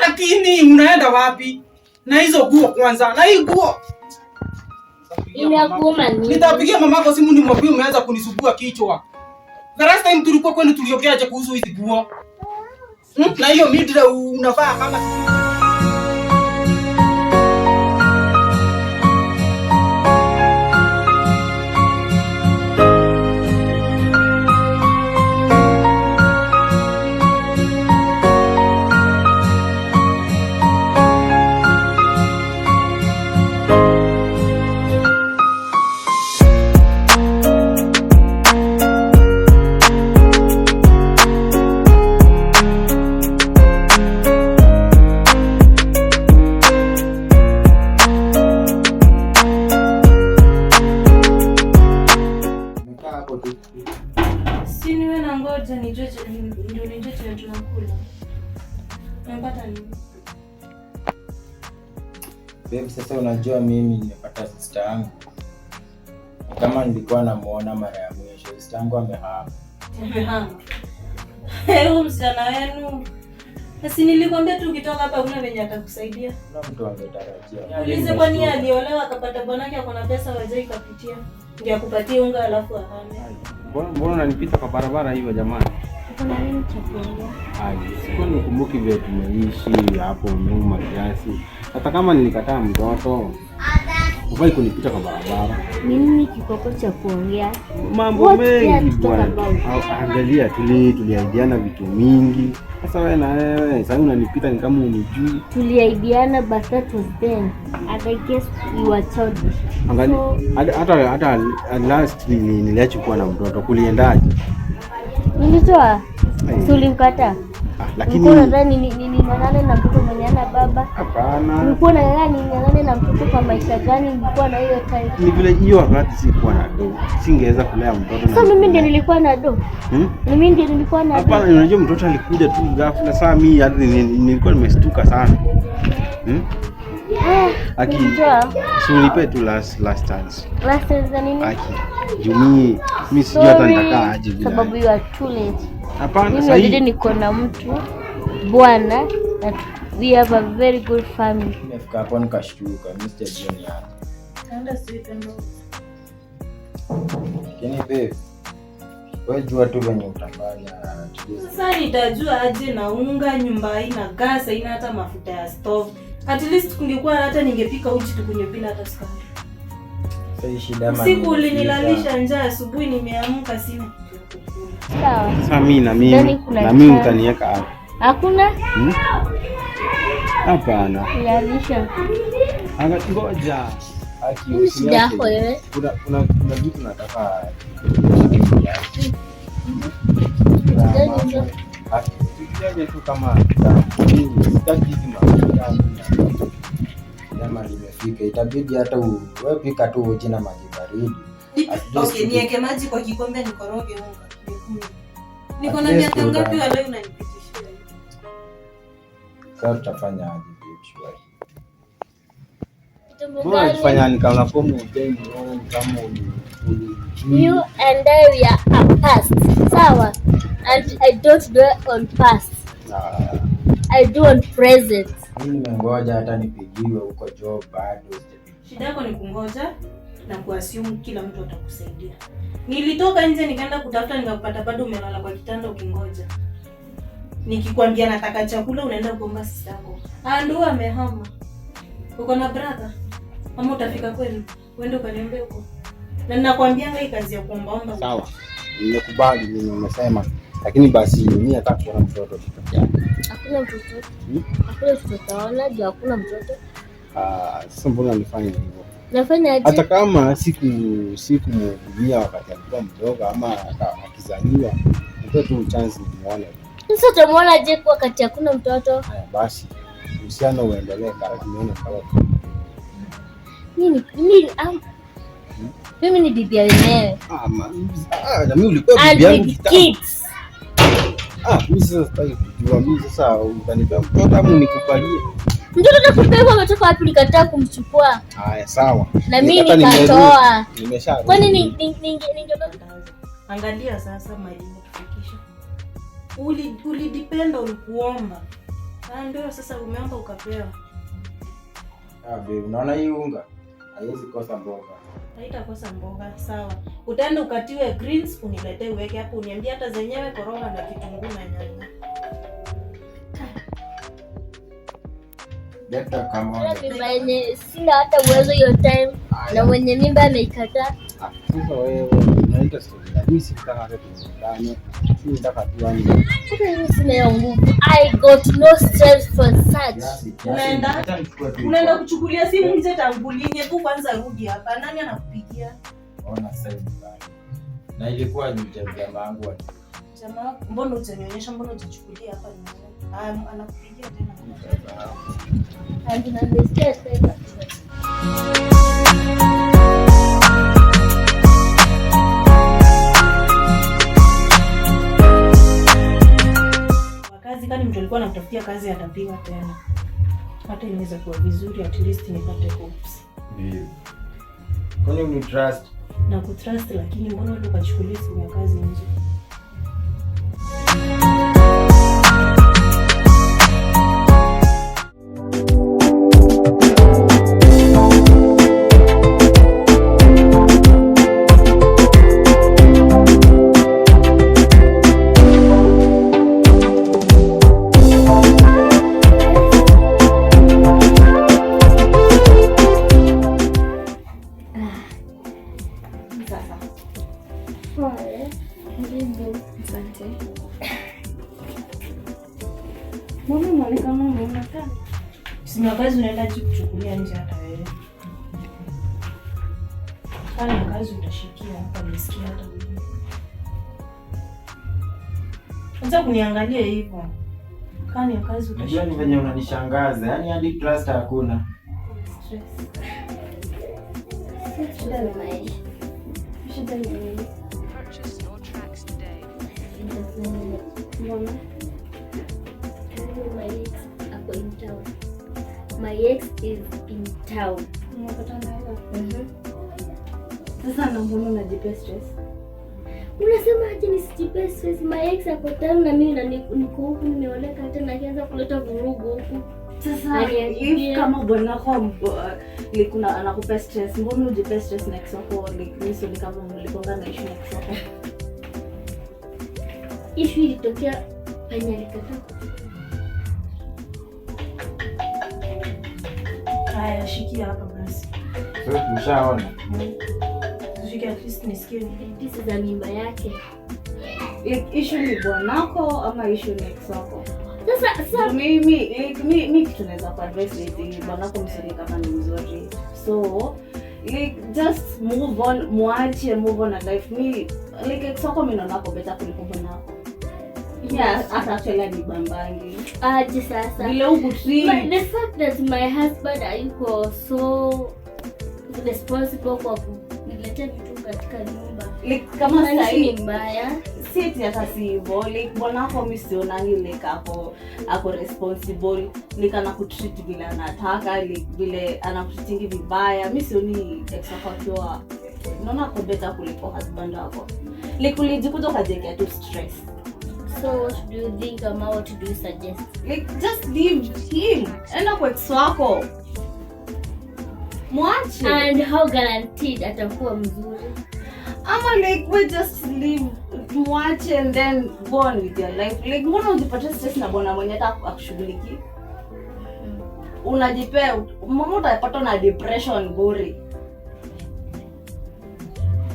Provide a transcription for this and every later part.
Lakini unaenda wapi? Na hizo nguo kwanza. Na hii nguo. Inakuuma nini? Nitapigia mamako simu nimwambie umeanza kunisugua kichwa. The last time tulikuwa kwenu tuliongeaje kuhusu hizi nguo? Na hiyo midra unavaa kama Sini wewe na ngoja nijue ndio nijue tunakula. Unapata nini? Babe, sasa unajua mimi nimepata sister yangu. Kama nilikuwa namuona mara ya mwisho, sister yangu amehama. Amehama. Huyo msichana wenu. Basi nilikwambia tu ukitoka hapa una venye atakusaidia. Na mtu angetarajia. Ulize kwa nini aliolewa akapata bwanake akona pesa waje ikapitia. Ndio akupatie unga alafu ahame. Mbona unanipita kwa barabara hivyo jamani? Kuna nini cha kuongea? Sikuwa nikumbuki vile tumeishi hapo nyuma kiasi. Hata kama nilikataa mtoto, ufai kunipita kwa barabara. Nini kikoko cha kuongea? Mambo mengi bwana. Angalia tuliaidiana vitu mingi. Sasa wewe na wewe sasa unanipita ni kama unijui. Tuliaidiana but that was then. And I guess you were childish. Angalia hata last niliachukua na mtoto kuliendaje? Nilitoa. Ulimkataa. Lakini ulikuwa nadhani ni nane na mtoto mwenye ana baba? Hapana. Ulikuwa nadhani ni nane na mtoto kwa maisha gani? Nilikuwa na hiyo time. Ni vile hiyo wakati sikuwa na do. Singeweza kulea mtoto na. Sasa mimi ndiye nilikuwa na do. Mimi ndiye nilikuwa na do. Hapana, unajua mtoto alikuja tu ghafla. Saa mimi hadi nilikuwa nimeshtuka sana. Aki sulipe tu last chance. Last chance nini? Aki Jumi, mimi sijui hata nitakaa aje bila. Sababu you are too late. Hapana, sasa hivi niko na mtu bwana na we have a very good family. Nimefika hapo nikashtuka, Mr. Junior. Kaenda sweet ndo. Kini babe. Wewe jua tu venye utafanya. Sasa nitajua aje na unga, nyumba haina gas, haina hata mafuta ya stove. At least kungekuwa hata ningepika uji tukunywe bila hata sukari. Sasa shida mama. Siku ulinilalisha njaa, asubuhi nimeamka sina. Sawa. Sasa mimi na mimi utaniweka hapo. Hakuna? Hapana. Yalisha. Ngoja. Aki usiache. Kuna vitu nataka. Tukijaje tu kama sitaki hizi mafuta. Kama limefika itabidi hata wewe pika tu uji na maji baridi. Okay, niweke maji kwa kikombe nikoroge unga. Niko na miaka ngapi leo unanipitishia? Sasa tutafanya aje biashara? Mbona unafanya ni kama fomu ujenzi kama You and we are a past. Sawa? And I don't do on past. I do on present. Mimi nimengoja hata nipigiwe huko job bado. Shida yako ni kungoja na kuassume kila mtu atakusaidia. Nilitoka nje nikaenda kutafuta nikapata bado umelala kwa kitanda ukingoja. Nikikwambia nataka chakula unaenda kuomba sister yako. Ndio amehama. Uko na brother? Ama utafika kweli? Uende ukaniombe huko. Na ninakwambia hii kazi ya kuombaomba. Sawa. Nimekubali mimi nimesema. Lakini basi mimi nataka kuona mtoto tutafanya. Hakuna mtoto. Hakuna tutaona ndio hakuna mtoto. Sasa mbona nifanye hivyo? Nafanya aje? Hata kama sikumhudumia wakati alikuwa mdogo ama akizaliwa, ndio tu chance nimuone. Sasa tumuona je kwa wakati hakuna mtoto? Haya basi. Uhusiano uendelee kama tumeona kama. Mimi ni bibi wenyewe. Na mimi ulikuwa bibi yangu kids. Mimi sasa sitaki kujua. Mimi sasa utanipea mtoto ama nikupalie? Mtoto atakupewa ametoka wapi nikataa kumchukua? Haya sawa. Na mimi nikatoa. Nimesha. Kwani ningebaki? Angalia sasa mali kufikisha. Ulidependa ulikuomba. Ndio sasa umeomba ukapewa. Babe, unaona hii unga haiwezi kosa mboga. Haitakosa mboga, sawa. Utaenda ukatiwe greens uniletee uweke hapo, uniambie hata zenyewe koroga na kitunguu na nyanya. Leta kama mimba yenye sina hata uwezo hiyo time na mwenye mimba ameikataa. Sasa wewe unaita story. Mimi sitaka hata tuendane. Mimi nataka tu yani. Sina hiyo nguvu. I got no strength for such. Unaenda kuchukulia simu nje tangulinye tu kwanza rudi hapa. Nani anakupigia? Ona sasa hivi. Na ilikuwa ni jamaa wangu wa. Jamaa, mbona utanionyesha, mbona utachukulia hapa ni? Anakupigia tena. And unanisikia sasa. Kazi kani mtu alikuwa anatafutia kazi atapiga tena. Hata inaweza kuwa vizuri, at least nipate hopes. Ndio. Kwani uni trust? Na kutrust, lakini mbona wewe ukachukulia simu ya kazi nje? Sina kazi unaenda kuchukulia nje hata wewe. Kana kazi utashikia hapa nisikia hata mimi. Unataka kuniangalia hivyo. Kana kazi utashikia. Yaani venye unanishangaza. Yaani hadi trust hakuna. Stress. Shida ni nini? My ex is in town. Sasa na mbona unajipa stress? Unasema aje nisijipe stress? My ex ako town na mimi niko huku nimeoleka tena akianza kuleta vurugu huku. Sasa if kama bwana wako kuna anakupa stress, mbona ujipe stress na ex wako? Ni kama mlikonga na issue na ex wako. Issue ilitokea penye alikataa. Haya, shikia hapa basi. Sasa tumeshaona. Shikia at least nisikie This is a mimba yake. Issue ni bwanako ama issue ni ex wako? Sasa mimi kitu naweza kuadvise ni bwanako msoni kama ni mzuri. So just move on, move on na life. Me ex wako mimi naona better kuliko bwanako. Yeah, actually ni bambangi. Aje sasa. Bila ukuti. But the fact that my husband yuko so responsible kwa kuleta vitu katika nyumba. Kama sasa ni mbaya. Sisi hata si hivyo. Bwanako mimi sionangi ako responsible. Ana kutreat vile anataka, vile anakutreatingi vibaya. Mimi sioni ex wako akiwa naona kwa better kuliko husband wako. Ulijikuta ukajekea tu stress. So what do you think ama what do you suggest? Just leave him. Enda kwa ex wako. Mwache. And how guaranteed atakuwa mzuri? Ama we just leave, mwache and then go on with your life. Mbona ujipata stress na bwana mwenye hata akushughuliki? Unajipea, mama utapata na depression bure.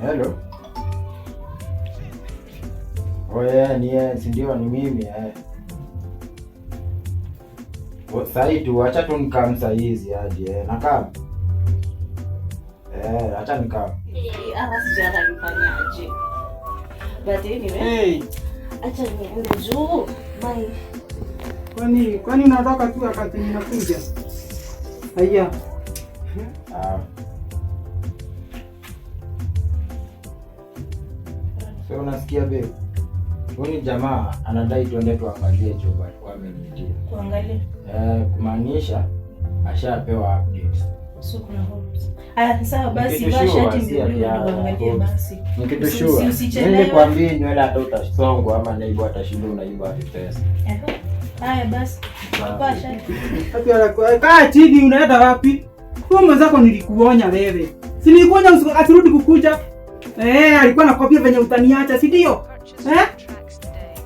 Hello. Oye, si ndio ni mimi Sasa tu acha tu nikam saizi aje. Nakam. Acha nikam. Hata sijara nifanya aje. But anyway. Hey. Acha niende juu. Bye. Kwani unataka tu wakati ninakuja? Haya. So unasikia babe? Huyu jamaa anadai tuende tuangalie chumba wamenitia. Kuangalia? Kumaanisha ashapewa updates. So kuna hopes. Sawa basi bashati ndio tuangalie basi. Nikitushua. Niende kwambie nywele hata utasongwa ama naibu atashinda unaiba pesa. Haya basi. Pasha. Kaa chini, unaenda wapi? Kwa mwenzako nilikuonya wewe. Si nilikuonya asirudi kukuja. Alikuwa anakwambia venye utaniacha, si ndio?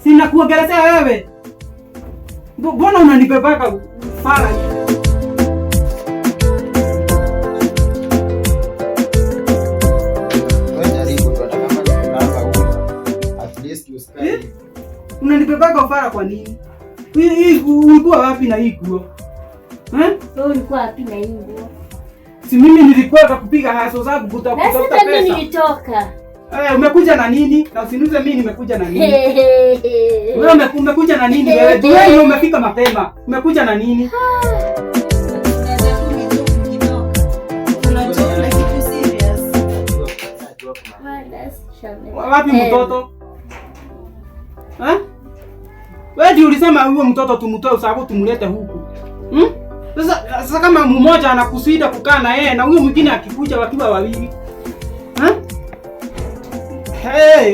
Si nakuongelea wewe. Mbona unanibebaka fara? Unanibebaka ufara kwa nini? Hii ulikuwa wapi na hii nguo? Wewe ulikuwa wapi na hii nguo? Si mimi nilikuwa kupiga haso zangu kutafuta pesa. Sasa mimi nilitoka. Umekuja na nini? Na usiniuze mimi nimekuja na nini? Wewe umekuja na nini wewe? Wewe umefika mapema. Umekuja na nini? Wapi mtoto? Wewe ndio ulisema huyo mtoto tumtoe usabu tumlete huku. Sasa kama mmoja anakusida kukaa na yeye na huyo mwingine akikuja wakiwa wawili.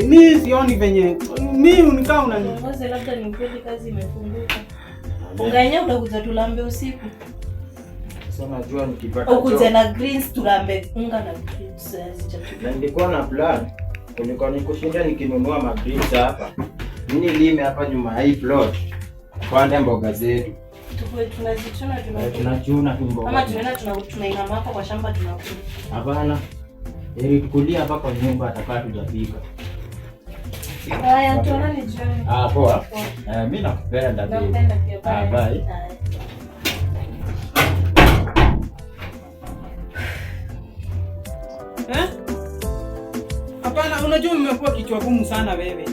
Mimi sioni venye. Mimi unikaa Ngoze labda ni kweli kazi imefunguka. Unganya utakuja tulambe usiku. Sasa najua nikipata. Ukuja na greens tulambe unga na greens na nilikuwa na plan. Nilikuwa nikushinda nikinunua magreens hapa. Mimi nilime hapa nyuma hii plot. Kwanda mboga zetu. Tunachuna mboga. Kama tunainama hapa kwa shamba tunakula. Hapana. Kulia hapa kwa nyumba atakaa tujapika. Haya tuonane jioni. Poa. Mimi nakupenda baby. Nakupenda pia. Bye. Hapana, unajua umekuwa kichwa gumu sana wewe.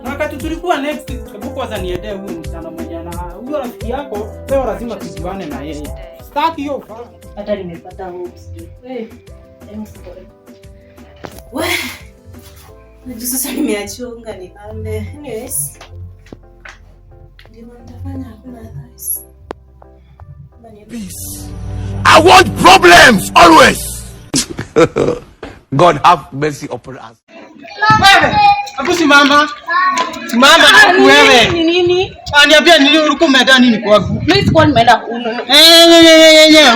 Na wakati tulikuwa next, hebu kwanza niendee huyu msichana mmoja na huyo rafiki yako, leo lazima tujuane na yeye. Staki hiyo fara. Hata nimepata hopes. Najua sasa nimeachunga nikambe. Anyways. Ndio nitafanya hakuna advice. Peace. I want problems always. God have mercy upon us. Wewe, hapo simama. Simama hapo wewe. Ni nini? Niambia nini ulikuwa umeenda nini kwangu? Mimi sikuwa nimeenda kuno.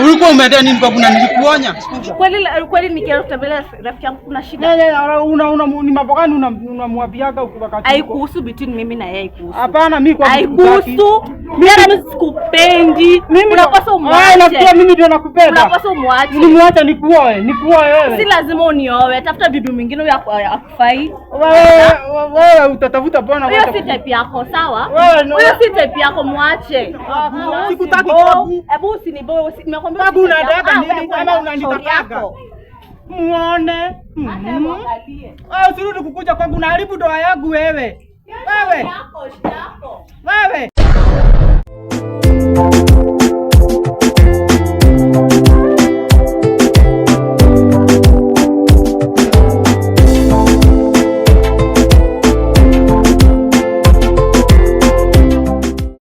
Ulikuwa umeenda nini kwangu na nilikuonya? Kweli nikienda kutembelea rafiki yangu kuna shida. Ni mambo gani unamwapiaga wakati? Haikuhusu between mimi na yeye haikuhusu. Hapana mimi kwa haikuhusu. Mimi sikupendi. Mimi unapaswa umwache. Nafikia mimi ndio nakupenda. Unapaswa umwache. Nimwacha nikuoe wewe. Si lazima unioe. Tafuta bibi mwingine huyo akufai. Wewe utatafuta bwana wewe. Hiyo si type yako, sawa? Huyo si type yako, mwache. Sikutaki babu. Hebu usiniboe, nimekwambia babu unataka nini kama unanitaka? Muone. Usirudi kukuja kwangu, unaharibu ndoa yangu wewe. Wewe. Wewe.